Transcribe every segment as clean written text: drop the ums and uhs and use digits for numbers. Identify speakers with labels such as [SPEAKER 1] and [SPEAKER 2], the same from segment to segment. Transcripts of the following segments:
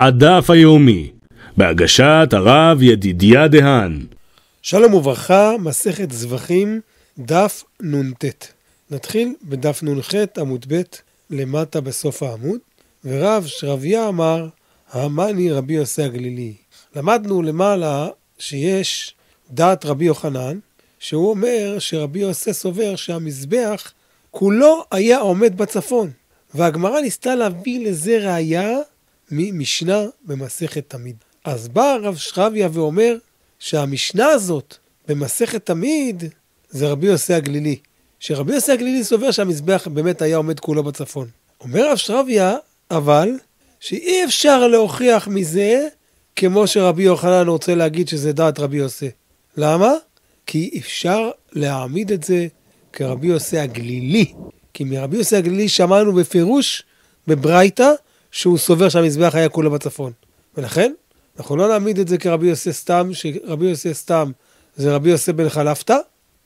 [SPEAKER 1] הדף היומי, בהגשת הרב ידידיה דהן.
[SPEAKER 2] שלום וברכה, מסכת זבחים, דף נ"ט. נתחיל בדף נ"ח עמוד ב' למטה בסוף העמוד. ורב שרביה אמר, האמני רבי יוסי הגלילי. למדנו למעלה שיש דעת רבי יוחנן, שהוא אומר שרבי יוסי סובר שהמזבח כולו היה עומד בצפון. והגמרא ניסתה להביא לזה ראיה ממשנה במסכת תמיד. אז בא רב שרביה ואומר שהמשנה הזאת במסכת תמיד זה רבי יוסי הגלילי. שרבי יוסי הגלילי סובר שהמזבח באמת היה עומד כולו בצפון. אומר רב שרביה אבל שאי אפשר להוכיח מזה כמו שרבי יוחנן רוצה להגיד שזה דעת רבי יוסי. למה? כי אפשר להעמיד את זה כרבי יוסי הגלילי. כי מרבי יוסי הגלילי שמענו בפירוש בברייתא שהוא סובר שהמזבח היה כולו בצפון. ולכן אנחנו לא נעמיד את זה כרבי יוסי סתם, שרבי יוסי סתם זה רבי יוסי בן חלפתא.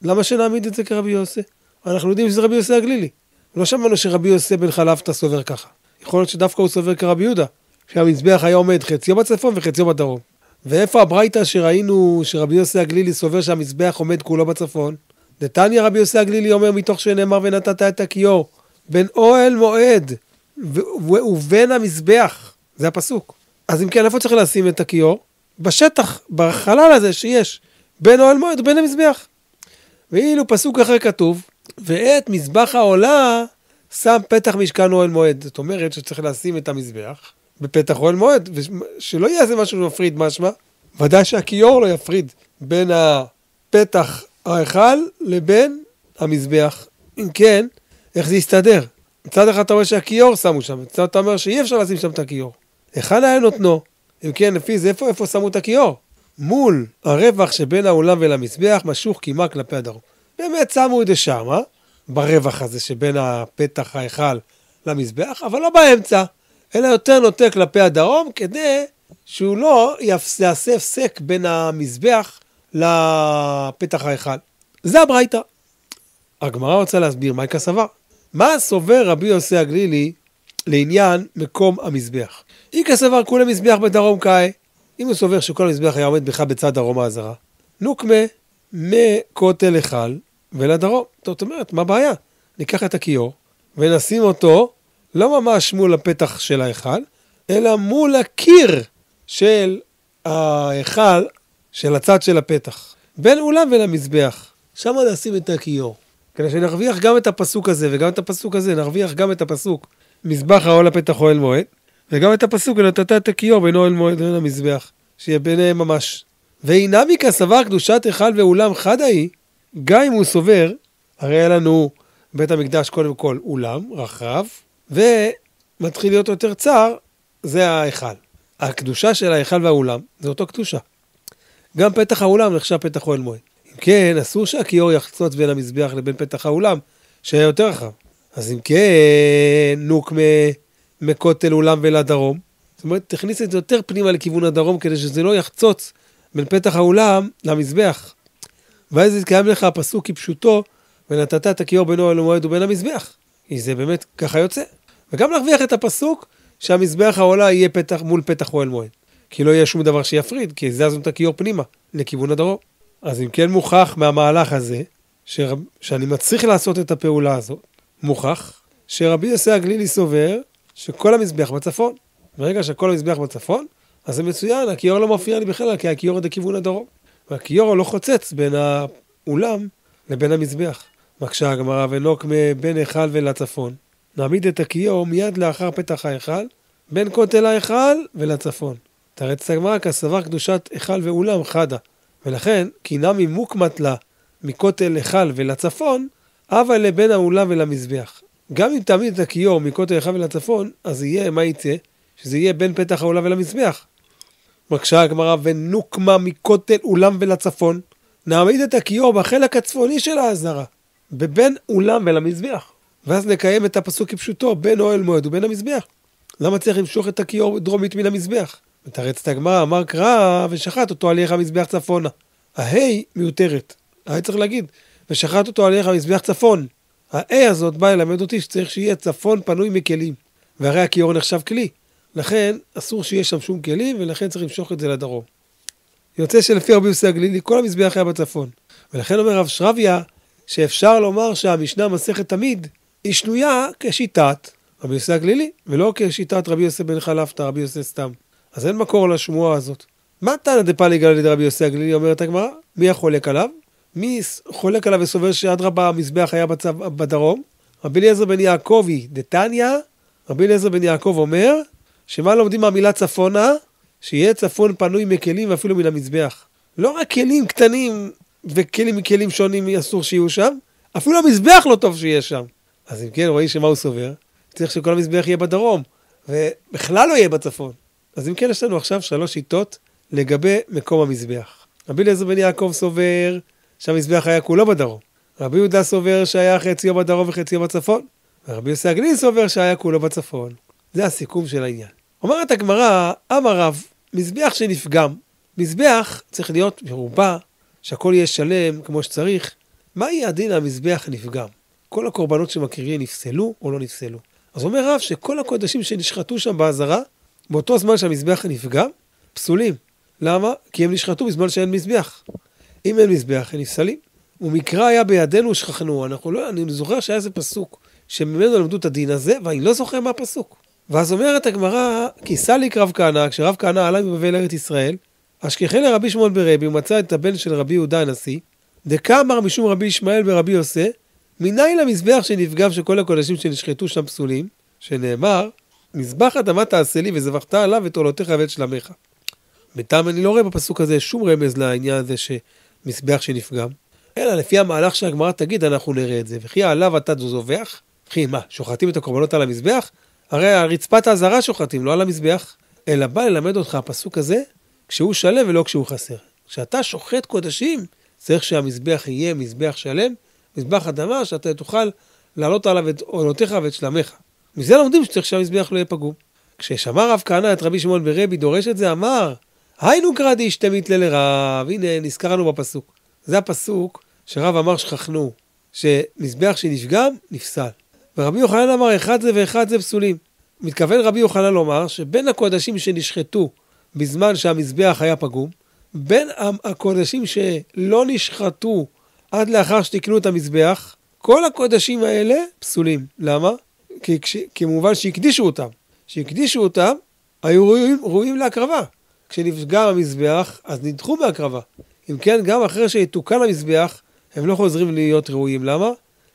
[SPEAKER 2] למה שנעמיד את זה כרבי יוסי? אנחנו יודעים שזה רבי יוסי הגלילי. לא שמענו שרבי יוסי בן חלפתא סובר ככה. יכול להיות שדווקא הוא סובר כרבי יהודה, שהמזבח היה עומד חציו בצפון וחציו בדרום. ואיפה הברייתא שראינו שרבי יוסי הגלילי סובר שהמזבח עומד כולו בצפון? דתניא רבי יוסי הגלילי אומר מתוך שנאמר ונתת את הכיור בין אוהל מועד ובין המזבח. זה הפסוק. אז אם כן, איפה צריך לשים את הכיור? בשטח, בחלל הזה שיש בין אוהל מועד ובין המזבח. ואילו פסוק אחר כתוב, ואת מזבח העולה שם פתח משכן אוהל מועד. זאת אומרת שצריך לשים את המזבח בפתח אוהל מועד, ושלא יעשה משהו מפריד משמע. ודאי שהכיור לא יפריד בין הפתח ההיכל לבין המזבח. אם כן, איך זה יסתדר? מצד אחד אתה אומר שהכיור שמו שם, מצד אתה אומר שאי אפשר לשים שם את הכיור. היכן היה נותנו? אם כן, לפי זה איפה שמו את הכיור? מול הרווח שבין האולם ולמזבח משוך כמעט כלפי הדרום. באמת שמו את זה שם, ברווח הזה שבין הפתח ההיכל למזבח, אבל לא באמצע, אלא יותר נוטה כלפי הדרום, כדי שהוא לא יעשה הפסק בין המזבח לפתח ההיכל. זה הברייתא. הגמרא רוצה להסביר מה כסבר. מה סובר רבי יוסי הגלילי לעניין מקום המזבח? אי כסבר כולה מזבח בדרום קאי. אם הוא סובר שכל המזבח היה עומד בכלל בצד דרום העזרה, נוקמה מכותל היכל ולדרום. זאת אומרת, מה הבעיה? ניקח את הכיור ונשים אותו לא ממש מול הפתח של ההיכל, אלא מול הקיר של ההיכל של הצד של הפתח. בין אולם ולמזבח. שם נשים את הכיור. כדי שנרוויח גם את הפסוק הזה וגם את הפסוק הזה, נרוויח גם את הפסוק מזבח העולה פתח אוהל מועד, וגם את הפסוק ונתת את הכיור בין אוהל מועד ובין המזבח, שיהיה ביניהם ממש. ואינמיקה סבר קדושת היכל ואולם חדה היא, גם אם הוא סובר, הרי היה לנו בית המקדש קודם כל אולם רחב, ומתחיל להיות יותר צר, זה ההיכל. הקדושה של ההיכל והאולם, זה אותו קדושה. גם פתח האולם נחשב פתח אוהל מועד. אם כן, אסור שהכיור יחצוץ בין המזבח לבין פתח האולם, שהיה יותר רחב. אז אם כן, נוק מכותל אולם ולדרום, זאת אומרת, תכניס את זה יותר פנימה לכיוון הדרום, כדי שזה לא יחצוץ בין פתח האולם למזבח. ואז יתקיים לך הפסוק כפשוטו, ונתת את הכיור בין אוהל מועד ובין המזבח. כי זה באמת ככה יוצא. וגם להרוויח את הפסוק, שהמזבח העולה יהיה מול פתח אוהל מועד. כי לא יהיה שום דבר שיפריד, כי זזנו את הכיור פנימה, לכיוון הדרום. אז אם כן מוכח מהמהלך הזה, שאני מצליח לעשות את הפעולה הזאת, מוכח שרבי יוסי הגלילי סובר שכל המזבח בצפון. ברגע שכל המזבח בצפון, אז זה מצוין, הכיור לא מפריע לי בכלל, כי הכיור זה כיוון הדרום. והכיור לא חוצץ בין האולם לבין המזבח. מקשה הגמרא ונוק בין היכל ולצפון. נעמיד את הכיור מיד לאחר פתח ההיכל, בין כותל ההיכל ולצפון. תרץ הגמרא כסבר קדושת היכל ואולם חדה. ולכן, כי נמי מוקמת לה מכותל היכל ולצפון, אבל לבין האולם ולמזבח. גם אם תעמיד את הכיור מכותל היכל ולצפון, אז יהיה, מה יצא? שזה יהיה בין פתח האולם ולמזבח. מקשה הגמרא ונוקמה מכותל אולם ולצפון, נעמיד את הכיור בחלק הצפוני של העזרה, בבין אולם ולמזבח. ואז נקיים את הפסוק כפשוטו, בין אוהל מועד ובין המזבח. למה צריך למשוך את הכיור דרומית מן המזבח? מתרצת הגמרא, אמר קרא ושחט אותו על ירך המזבח צפונה. ההי מיותרת. היה צריך להגיד, ושחט אותו על ירך המזבח צפון. ההי הזאת באה ללמד אותי שצריך שיהיה צפון פנוי מכלים. והרי הכיור נחשב כלי. לכן אסור שיהיה שם שום כלים, ולכן צריך למשוך את זה לדרום. יוצא שלפי רבי יוסי הגלילי, כל המזבח היה בצפון. ולכן אומר רב שרביה, שאפשר לומר שהמשנה מסכת תמיד, היא שנויה כשיטת רבי יוסי הגלילי, ולא כשיטת רבי יוסי בן חלפתא, רבי יוסי סתם. אז אין מקור לשמועה הזאת. מה תנא דפליג על ידי רבי יוסי הגלילי, אומרת הגמרא? מי החולק עליו? מי חולק עליו וסובר שאדרבה המזבח היה בדרום? רבי אליעזר בן יעקבי דתניא, רבי אליעזר בן יעקב אומר, שמה לומדים מהמילה צפונה? שיהיה צפון פנוי מכלים ואפילו מן המזבח. לא רק כלים קטנים וכלים מכלים שונים אסור שיהיו שם, אפילו המזבח לא טוב שיהיה שם. אז אם כן, רואים שמה הוא סובר? צריך שכל המזבח יהיה בדרום, ובכלל לא יהיה בצפון. אז אם כן, יש לנו עכשיו 3 שיטות לגבי מקום המזבח. רבי אליעזר בן יעקב סובר שהמזבח היה כולו בדרום. רבי יהודה סובר שהיה חציו בדרום וחציו בצפון. ורבי יוסי הגלילי סובר שהיה כולו בצפון. זה הסיכום של העניין. אומרת הגמרא, אמר רב, מזבח שנפגם. מזבח צריך להיות מרובע, שהכל יהיה שלם כמו שצריך. מהי הדין המזבח נפגם? כל הקורבנות שמקריבים נפסלו או לא נפסלו. אז אומר רב שכל הקודשים שנשחטו שם בעזרה, באותו זמן שהמזבח נפגם, פסולים. למה? כי הם נשחטו בזמן שאין מזבח. אם אין מזבח, הם נפסלים. ומקרא היה בידינו שכחנו. אני זוכר שהיה איזה פסוק שממנו למדו את הדין הזה, ואני לא זוכר מה הפסוק. ואז אומרת הגמרא, כי סליק רב כהנא, כשרב כהנא עלה מבבל ארץ ישראל, אשכחי לרבי שמעון ברבי, הוא מצא את הבן של רבי יהודה הנשיא, דקאמר משום רבי ישמעאל ורבי יוסי, מניין למזבח שנפגם שכל הקודשים שנשחטו שם פסולים, שנאמר, מזבח אדמה תעשה לי וזבחת עליו ותולותיך ואת שלמך. בינתיים אני לא רואה בפסוק הזה שום רמז לעניין הזה שמזבח שנפגם, אלא לפי המהלך שהגמרא תגיד אנחנו נראה את זה, וכי עליו אתה זובח, וכי מה, שוחטים את הקורבנות על המזבח? הרי הרצפת העזרה שוחטים, לא על המזבח, אלא בא ללמד אותך הפסוק הזה, כשהוא שלם ולא כשהוא חסר. כשאתה שוחט קודשים, צריך שהמזבח יהיה מזבח שלם, מזבח אדמה, שאתה תוכל לעלות עליו את עולותיך ואת שלמך. מזה לומדים שצריך שהמזבח לא יהיה פגום. כששמע רב כהנא את רבי שמעון ברבי דורש את זה, אמר, היינו קראתי אשתמית לרב, הנה נזכרנו בפסוק. זה הפסוק שרב אמר שכחנו, שמזבח שנפגם, נפסל. ורבי יוחנן אמר, אחד זה ואחד זה פסולים. מתכוון רבי יוחנן לומר, שבין הקודשים שנשחטו בזמן שהמזבח היה פגום, בין הקודשים שלא נשחטו עד לאחר שתקנו את המזבח, כל הקודשים האלה פסולים. למה? כי כמובן שהקדישו אותם. שהקדישו אותם, היו ראויים להקרבה. כשנפגם המזבח, אז נדחו מהקרבה. אם כן, גם אחרי שיתוקן המזבח, הם לא חוזרים להיות ראויים. למה?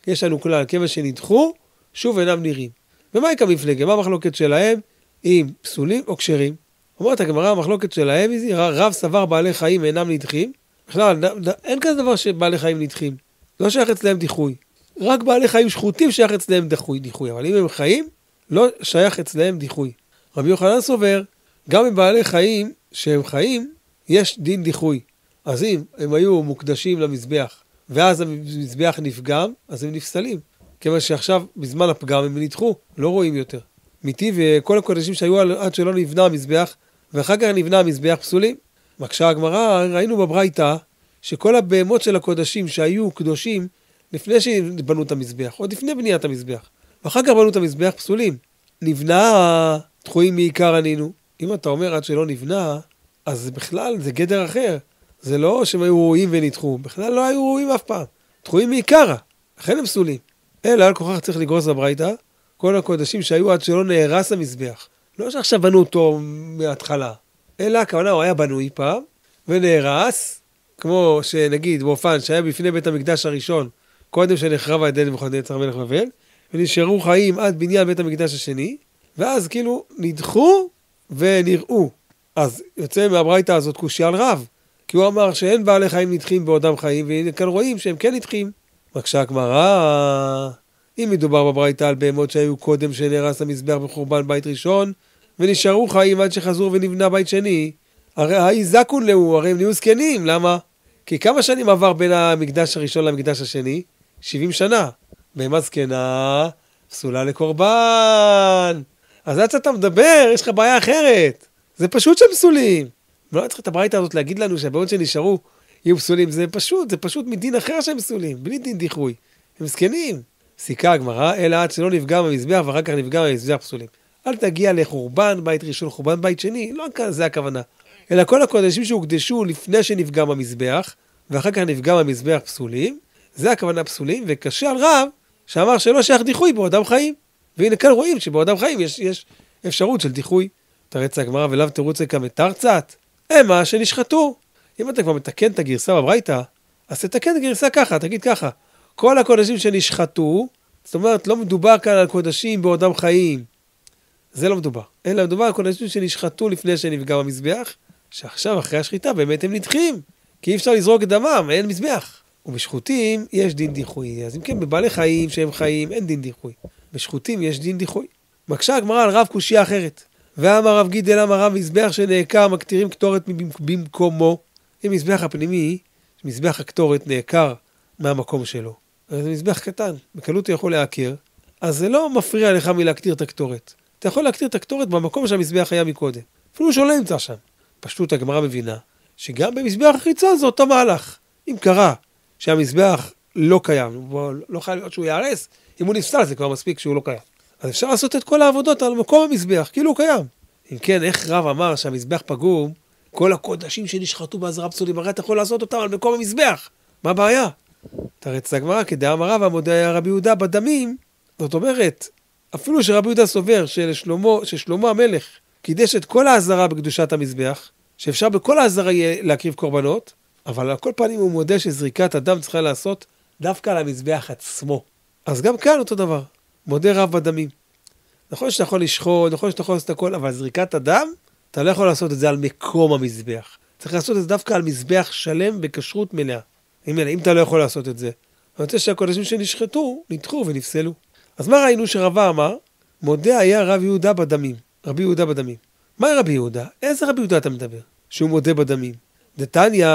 [SPEAKER 2] יש לנו כלל, כיוון שנדחו, שוב אינם נראים. ומה יקרה מפלגה? מה המחלוקת שלהם? אם פסולים או כשרים? אומרת הגמרא, המחלוקת שלהם היא רב סבר בעלי חיים אינם נדחים. בכלל, אין כזה דבר שבעלי חיים נדחים. לא שייך אצלהם דיחוי. רק בעלי חיים שחוטים שייך אצלהם דיחוי. אבל אם הם חיים, לא שייך אצלהם דיחוי. רבי יוחנן סובר, גם עם בעלי חיים שהם חיים, יש דין דיחוי. אז אם הם היו מוקדשים למזבח, ואז המזבח נפגם, אז הם נפסלים. כיוון שעכשיו, בזמן הפגם, הם נדחו, לא רואים יותר. מטיב וכל הקודשים שהיו עד שלא נבנה המזבח, ואחר כך נבנה המזבח פסולים. מקשה הגמרא, ראינו בברייתא, שכל הבהמות של הקודשים שהיו קדושים, לפני שבנו את המזבח, עוד לפני בניית המזבח, ואחר כך בנו את המזבח פסולים. נבנה, דחויים מעיקר ענינו. אם אתה אומר עד שלא נבנה, אז בכלל זה גדר אחר. זה לא שהם היו ראויים ונדחו, בכלל לא היו ראויים אף פעם. דחויים מעיקרה, לכן הם פסולים. אלא על כוכך צריך לגרוס בברייתא, כל הקודשים שהיו עד שלא נהרס המזבח. לא שעכשיו בנו אותו מההתחלה, אלא הכוונה הוא היה בנוי פעם, ונהרס, כמו שנגיד באופן שהיה בפני בית המקדש הראשון, קודם שנחרב על ידי נבוכדנצר מלך בבל, ונשארו חיים עד בניין בית המקדש השני, ואז כאילו נדחו ונראו. אז יוצא מהברייתא הזאת קושי על רב, כי הוא אמר שאין בעלי חיים נדחים בעודם חיים, והנה כאן רואים שהם כן נדחים. מקשה הגמרא, אם מדובר בברייתא על בהמות שהיו קודם שנהרס המזבח בחורבן בית ראשון, ונשארו חיים עד שחזרו ונבנה בית שני, הרי זקון להו, הרי הם נהיו זקנים, למה? כי כמה שנים עבר בין המקדש הראשון למקדש השני? 70 שנה. בהמה זקנה, פסולה לקורבן. אז עד שאתה מדבר, יש לך בעיה אחרת. זה פשוט שהם פסולים. לא צריך את הברייתא הזאת להגיד לנו שהבהמות שנשארו יהיו פסולים, זה פשוט מדין אחר שהם פסולים, בלי דין דיחוי. הם זקנים. סיכה הגמרא, אלא עד שלא נפגם המזבח ואחר כך נפגם המזבח פסולים. אל תגיע לחורבן בית ראשון, חורבן בית שני, לא זה הכוונה. אלא כל הקודשים שהוקדשו לפני שנפגם המזבח, ואחר כך נפגם המזבח פסולים, זה הכוונה פסולים, וקשה על רב שאמר שלא שייך דיחוי בעודם חיים. והנה כאן רואים שבעודם חיים יש אפשרות של דיחוי. תרץ הגמרא ולאו תירוצי כמתרצת, המה שנשחטו. אם אתה כבר מתקן את הגרסה בברייתא, אז תתקן את הגרסה ככה, תגיד ככה, כל הקודשים שנשחטו, זאת אומרת לא מדובר כאן על קודשים בעודם חיים, זה לא מדובר, אלא מדובר על קודשים שנשחטו לפני שנפגם המזבח, שעכשיו אחרי השחיטה באמת הם נדחים, כי אי אפשר לזרוק את דמם, אין מזבח. ובשחוטים יש דין דיחוי, אז אם כן בבעלי חיים שהם חיים אין דין דיחוי, בשחוטים יש דין דיחוי. מקשה הגמרא על רב קושיה אחרת, ואמר רב גידל אמר רב מזבח שנעקר מקטירים קטורת במקומו. אם מזבח הפנימי, מזבח הקטורת נעקר מהמקום שלו, אז זה מזבח קטן, בקלות הוא יכול להעקר, אז זה לא מפריע לך מלהקטיר את הקטורת. אתה יכול להקטיר את הקטורת במקום שהמזבח היה מקודם, אפילו שהוא לא נמצא שם. פשטות הגמרא מבינה שגם במזבח החיצון זה אותו מהלך. אם קרה שהמזבח לא קיים, לא חייב להיות שהוא יערס, אם הוא נפסל זה כבר מספיק שהוא לא קיים. אז אפשר לעשות את כל העבודות על מקום המזבח, כאילו הוא קיים. אם כן, איך רב אמר שהמזבח פגום, כל הקודשים שנשחטו בעזרה פסולים, הרי אתה יכול לעשות אותם על מקום המזבח. מה הבעיה? תרץ הגמרא, כדאמר רב המודה היה רבי יהודה בדמים, זאת אומרת, אפילו שרבי יהודה סובר ששלמה המלך קידש את כל העזרה בקדושת המזבח, שאפשר בכל העזרה להקריב קורבנות, אבל על כל פנים הוא מודה שזריקת הדם צריכה לעשות דווקא על המזבח עצמו. אז גם כאן אותו דבר, מודה רב בדמים. נכון שאתה יכול לשחוט, נכון שאתה יכול לעשות הכל, אבל זריקת הדם, אתה לא יכול לעשות את זה על מקום המזבח. צריך לעשות את זה דווקא על מזבח שלם בכשרות מלאה. אם אתה לא יכול לעשות את זה, אני רוצה שהקודשים שנשחטו, נדחו ונפסלו. אז מה ראינו שרבה אמר? מודה היה רב יהודה בדמים. רבי יהודה בדמים. מה רבי יהודה? איזה רבי יהודה אתה מדבר? שהוא מודה בדמים. דתניא,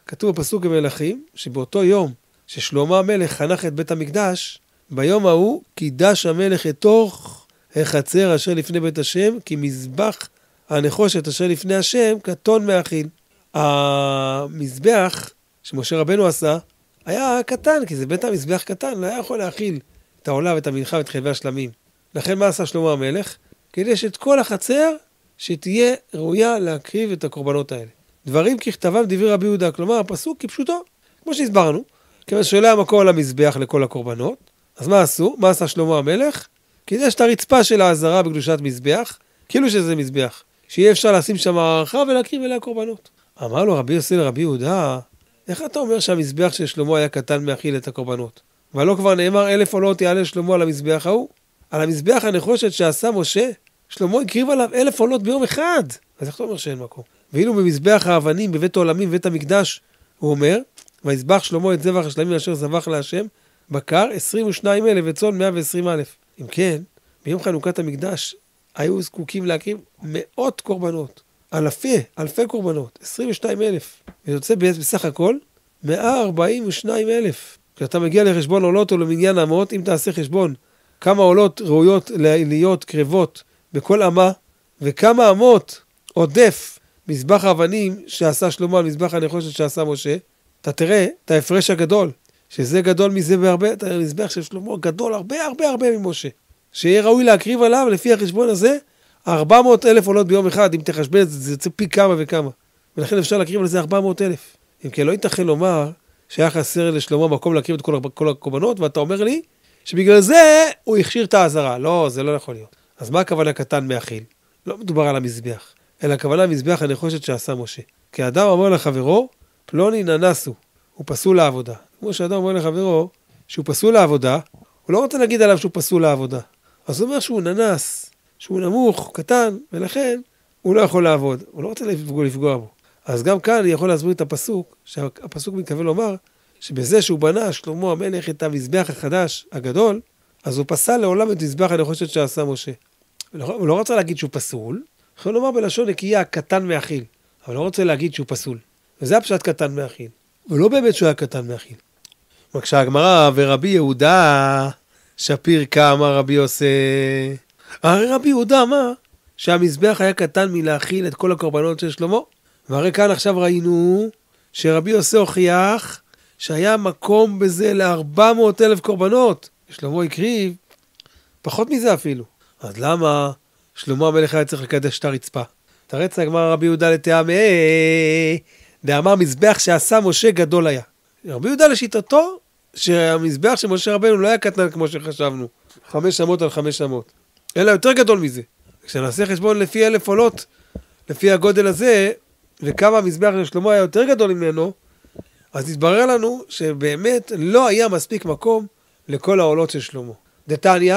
[SPEAKER 2] כתוב בפסוק במלכים, שבאותו יום ששלמה המלך חנך את בית המקדש, ביום ההוא קידש המלך לתוך החצר אשר לפני בית השם, כי מזבח הנחושת אשר לפני השם קטון מאכיל. המזבח שמשה רבנו עשה היה קטן, כי זה בית המזבח קטן, לא היה יכול להכיל את העולה ואת המנחה ואת חלבי השלמים. לכן מה עשה שלמה המלך? כדי שאת כל החצר שתהיה ראויה להקריב את הקורבנות האלה. דברים ככתבם דברי רבי יהודה, כלומר הפסוק כפשוטו, כמו שהסברנו, כיוון שלא היה מקום על המזבח לכל הקורבנות, אז מה עשו? מה עשה שלמה המלך? קידש את הרצפה של העזרה בקדושת מזבח, כאילו שזה מזבח, שיהיה אפשר לשים שם הערכה ולהקריב אליה קורבנות. אמר לו רבי יוסי לרבי יהודה, איך אתה אומר שהמזבח של שלמה היה קטן מאכיל את הקורבנות? ולא כבר נאמר 1000 עולות יעלה שלמה על המזבח ההוא? על המזבח הנחושת שעשה משה, שלמה הקריב עליו 1000 עולות ביום אחד. אז איך אתה אומר שאין מקום? ואילו במזבח האבנים בבית העולמים ובית המקדש, הוא אומר, ויזבח שלמה את זבח השלמים אשר זבח להשם, בקר 22,000 וצאן 120,000. אם כן, ביום חנוכת המקדש היו זקוקים להקריב מאות קורבנות, אלפי קורבנות, 22,000. ויוצא בסך הכל 142,000. כשאתה מגיע לחשבון עולות או למניין אמות, אם תעשה חשבון כמה עולות ראויות להיות קרבות בכל אמה, וכמה אמות עודף מזבח האבנים שעשה שלמה על מזבח הנחושת שעשה משה, אתה תראה את ההפרש הגדול, שזה גדול מזה בהרבה, את המזבח של שלמה גדול הרבה ממשה. שיהיה ראוי להקריב עליו לפי החשבון הזה 400,000 עולות ביום אחד, אם תחשבן את זה, זה יוצא פי כמה וכמה. ולכן אפשר להקריב על זה 400,000. אם כן, לא ייתכן לומר שהיה חסר לשלמה מקום להקריב את כל הקורבנות, ואתה אומר לי שבגלל זה הוא הכשיר את העזרה. לא, זה לא יכול להיות. אז מה הכוונה קטן מאכיל? לא מדובר על המזבח, אלא הכוונה מזבח הנחושת שעשה משה. כי האדם אומר לחברו, פלוני ננסו, הוא פסול לעבודה. כמו שאדם אומר לחברו שהוא פסול לעבודה, הוא לא רוצה להגיד עליו שהוא פסול לעבודה. אז הוא אומר שהוא ננס, שהוא נמוך, קטן, ולכן הוא לא יכול לעבוד. הוא לא רוצה לפגוע בו. אז גם כאן אני יכול להסביר את הפסוק, שהפסוק מתכוון לומר, שבזה שהוא בנה שלמה המלך את המזבח החדש, הגדול, אז הוא פסל לעולם את מזבח הנחושת שעשה משה. הוא לא רוצה להגיד שהוא פסול, יכול לומר בלשון נקייה קטן מאכיל, אבל לא רוצה להגיד שהוא פסול. וזה הפשט קטן מאכיל. ולא באמת שהוא היה קטן מאכיל. מקשה הגמרא, ורבי יהודה שפיר כמה רבי יוסי. הרי רבי יהודה אמר שהמזבח היה קטן מלהכיל את כל הקורבנות של שלמה. והרי כאן עכשיו ראינו שרבי יוסי הוכיח שהיה מקום בזה ל400,000 קורבנות. שלמה הקריב פחות מזה אפילו. אז למה שלמה המלך היה צריך לקדש את הרצפה? תרץ הגמרא רבי יהודה לטעמי, דאמר מזבח שעשה משה גדול היה. רבי יהודה לשיטתו, שהמזבח של משה רבנו לא היה קטן כמו שחשבנו, 5 אמות על 5 אמות, אלא יותר גדול מזה. כשנעשה חשבון לפי 1,000 עולות, לפי הגודל הזה, וכמה המזבח של שלמה היה יותר גדול ממנו, אז התברר לנו שבאמת לא היה מספיק מקום לכל העולות של שלמה. דתניא,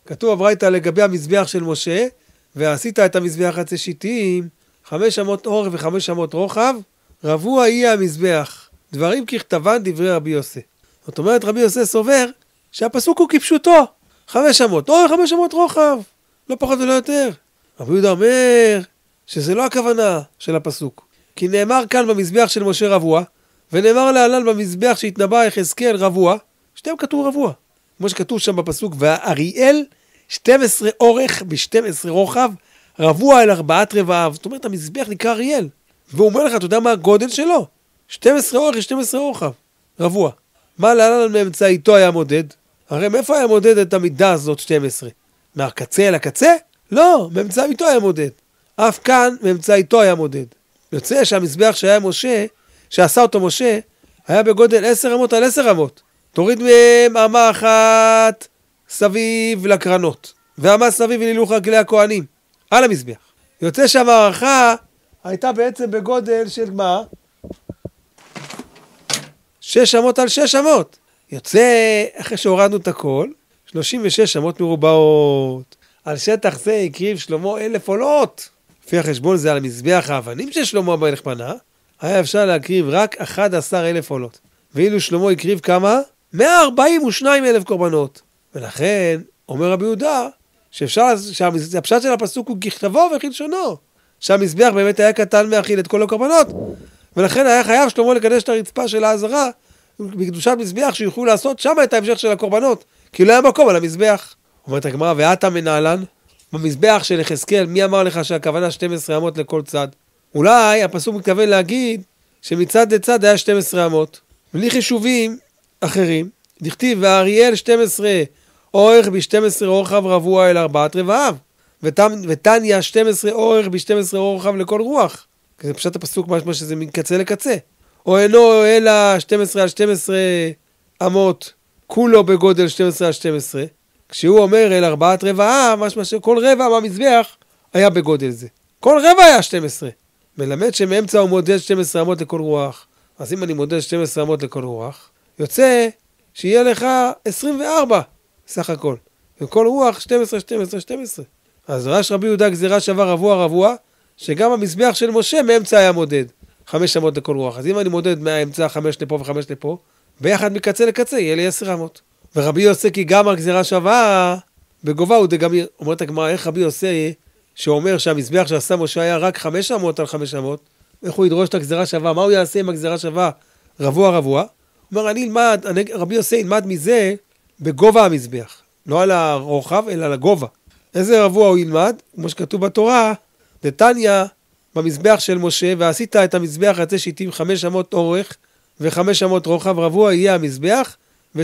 [SPEAKER 2] כתוב הברייתא לגבי המזבח של משה, ועשית את המזבח חצי שיטים, 5 אמות אורך ו5 אמות רוחב, רבוע יהיה המזבח. דברים ככתבן דברי רבי יוסי. זאת אומרת, רבי יוסי סובר שהפסוק הוא כפשוטו, 5 אמות אורך, 5 אמות רוחב, לא פחות ולא יותר. רבי יהודה אומר שזה לא הכוונה של הפסוק, כי נאמר כאן במזבח של משה רבוע, ונאמר להלן במזבח שהתנבא יחזקאל רבוע, שתיהם כתוב רבוע. כמו שכתוב שם בפסוק, והאריאל 12 אורך ב12 רוחב, רבוע אל 4 רבעיו. זאת אומרת, המזבח נקרא אריאל. והוא אומר לך, אתה יודע מה הגודל שלו? 12 אורך ו12 רוחב, רבוע. מה להלן מאמצעיתו היה מודד? הרי מאיפה היה מודד את המידה הזאת 12? מהקצה אל הקצה? לא, מאמצעיתו היה מודד. אף כאן מאמצעיתו היה מודד. יוצא שהמזבח שהיה משה, שעשה אותו משה, היה בגודל 10 אמות על 10 אמות. תוריד מהם אמה אחת סביב לקרנות, ואמה סביב להילוך רגלי הכהנים, על המזבח. יוצא שהמערכה הייתה בעצם בגודל של מה? 6 אמות על 6 אמות. יוצא, אחרי שהורדנו את הכל, 36 אמות מרובעות. על שטח זה הקריב שלמה 1,000 עולות. לפי החשבון זה על המזבח האבנים של שלמה המלך בנה, היה אפשר להקריב רק 11,000 עולות. ואילו שלמה הקריב כמה? 142,000 קורבנות. ולכן, אומר רבי יהודה, שהפשט של הפסוק הוא ככתבו וכלשונו. שהמזבח באמת היה קטן מאכיל את כל הקורבנות. ולכן היה חייב שלמה לקדש את הרצפה של העזרה, בקדושת מזבח שיוכלו לעשות שם את ההמשך של הקורבנות. כי לא היה מקום על המזבח. אומרת הגמרא, ואתה מנהלן, במזבח של יחזקאל, מי אמר לך שהכוונה 12 אמות לכל צד? אולי הפסוק מתכוון להגיד שמצד לצד היה 12 אמות. בלי חישובים אחרים, דכתיב והאריאל 12 אורך ב12 רוחב רבוע אל 4 רבעיו, ותניא 12 אורך ב12 רוחב לכל רוח. זה פשוט הפסוק משמע שזה מקצה לקצה. או אינו אלא 12 על 12 אמות, כולו בגודל 12 על 12. כשהוא אומר אל 4 רבעיו, משמע שכל רבע מהמזבח היה בגודל זה. כל רבע היה 12. מלמד שמאמצע הוא מודד 12 אמות לכל רוח. אז אם אני מודד 12 אמות לכל רוח, יוצא שיהיה לך 24 סך הכל. וכל רוח 12, 12, 12. אז רש רבי יהודה גזירה שווה רבוע רבוע, שגם המזבח של משה מאמצע היה מודד 5 אמות לכל רוח. אז אם אני מודד מהאמצע 5 לפה ו5 לפה, ביחד מקצה לקצה יהיה לי 10 אמות. ורבי יוסי כי גם הגזירה שווה בגובה הוא דגמיר. אומרת הגמרא, איך רבי יוסי שאומר שהמזבח שעשה משה היה רק 5 אמות על 5 אמות, איך הוא ידרוש את הגזירה שווה? מה הוא יעשה עם הגזירה שווה רבוע רבוע? הוא אומר, רבי יוסי ילמד מזה בגובה המזבח. לא על הרוחב, אלא על הגובה. איזה רבוע הוא ילמד? כמו שכתוב בתורה, דתניא במזבח של משה, ועשית את המזבח חצי שיטים 5 אמות אורך ו5 אמות רוחב, רבוע יהיה המזבח ו3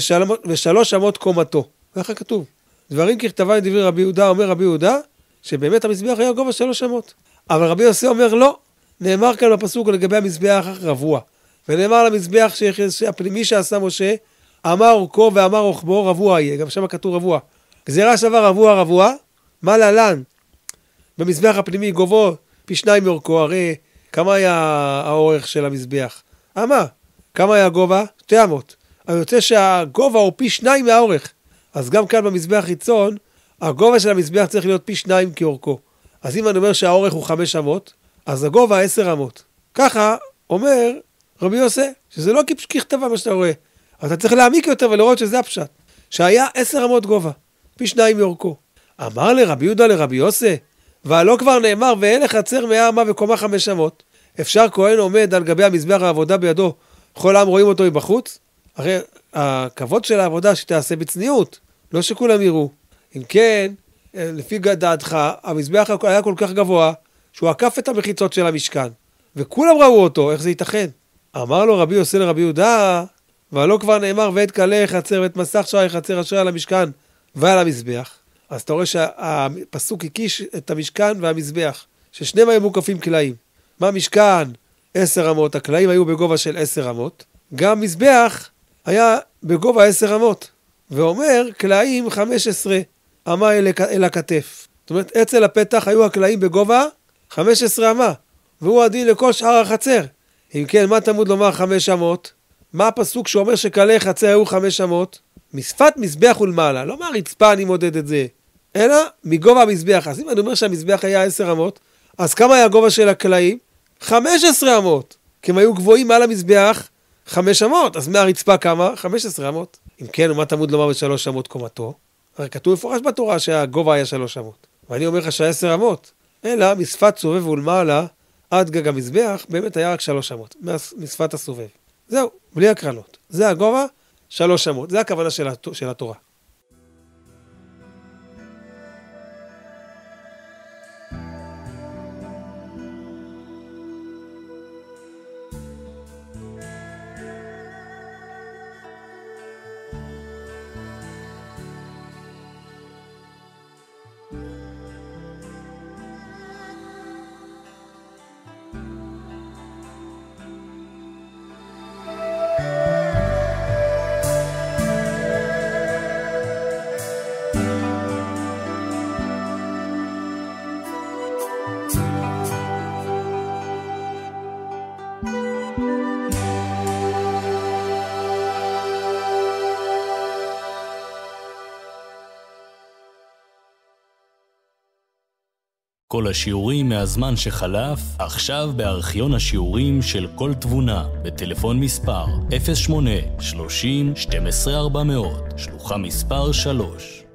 [SPEAKER 2] אמות קומתו. ככה כתוב. דברים ככתבן דברי רבי יהודה, אומר רבי יהודה, שבאמת המזבח היה גובה 3 אמות. אבל רבי יוסי אומר לא. נאמר כאן בפסוק לגבי המזבח רבוע. ונאמר למזבח הפנימי שעשה משה, אמר אורכו ואמר רוחבו רבוע יהיה. גם שם כתוב רבוע. גזירה שווה רבוע רבוע. מה להלן? במזבח הפנימי גובו פי 2 מאורכו. הרי כמה היה האורך של המזבח? כמה היה הגובה? 2 אמות. אבל יוצא שהגובה הוא פי 2 מהאורך. אז גם כאן במזבח חיצון, הגובה של המזבח צריך להיות פי 2 כאורכו. אז אם אני אומר שהאורך הוא 5 אמות, אז הגובה 10 אמות. ככה אומר רבי יוסי, שזה לא ככתבה מה שאתה רואה. אתה צריך להעמיק יותר ולראות שזה הפשט. שהיה 10 אמות גובה, פי 2 מאורכו. אמר לרבי יהודה לרבי יוסי, והלא כבר נאמר, ואין לחצר 100 אמה וקומה 5 אמות. אפשר כהן עומד על גבי המזבח העבודה בידו, כל העם רואים אותו מבחוץ? הרי הכבוד של העבודה שתעשה בצניעות, לא שכולם יראו. אם כן, לפי דעתך, המזבח היה כל כך גבוה, שהוא עקף את המחיצות של המשכן, וכולם ראו אותו, איך זה ייתכן? אמר לו רבי יוסי לרבי יהודה, והלא כבר נאמר, ואת קלה חצר ואת מסך שי חצר אשר על המשכן ועל המזבח. אז אתה רואה שהפסוק הקיש את המשכן והמזבח, ששניהם היו מוקפים קלעים. מה משכן? 10 אמות, הקלעים היו בגובה של 10 אמות, גם מזבח היה בגובה 10 אמות, ואומר קלעים 15 אמה אל הכתף. זאת אומרת, אצל הפתח היו הקלעים בגובה 15 אמה, והוא הדין לכל שאר החצר. אם כן, מה תלמוד לומר 5 אמות? מה הפסוק שאומר שקלעי חצר היו 5 אמות? משפת מזבח ולמעלה, לא מהרצפה אני מודד את זה, אלא מגובה המזבח. אז אם אני אומר שהמזבח היה 10 אמות, אז כמה היה הגובה של הקלעים? 15 אמות, כי הם היו גבוהים מעל המזבח 5 אמות, אז מהרצפה כמה? 15 אמות. אם כן, מה תלמוד לומר ב3 אמות קומתו? הרי כתוב מפורש בתורה שהגובה היה 3 אמות. ואני אומר לך ש10 אמות, אלא משפת סובב ולמעלה עד גג המזבח, באמת היה רק 3 אמות, משפת הסובב. זהו, בלי הקרנות. זה הגובה, 3 אמות. זה הכוונה של התורה.
[SPEAKER 1] כל השיעורים מהזמן שחלף, עכשיו בארכיון השיעורים של כל תבונה, בטלפון מספר 08 30 12 400, שלוחה מספר 3.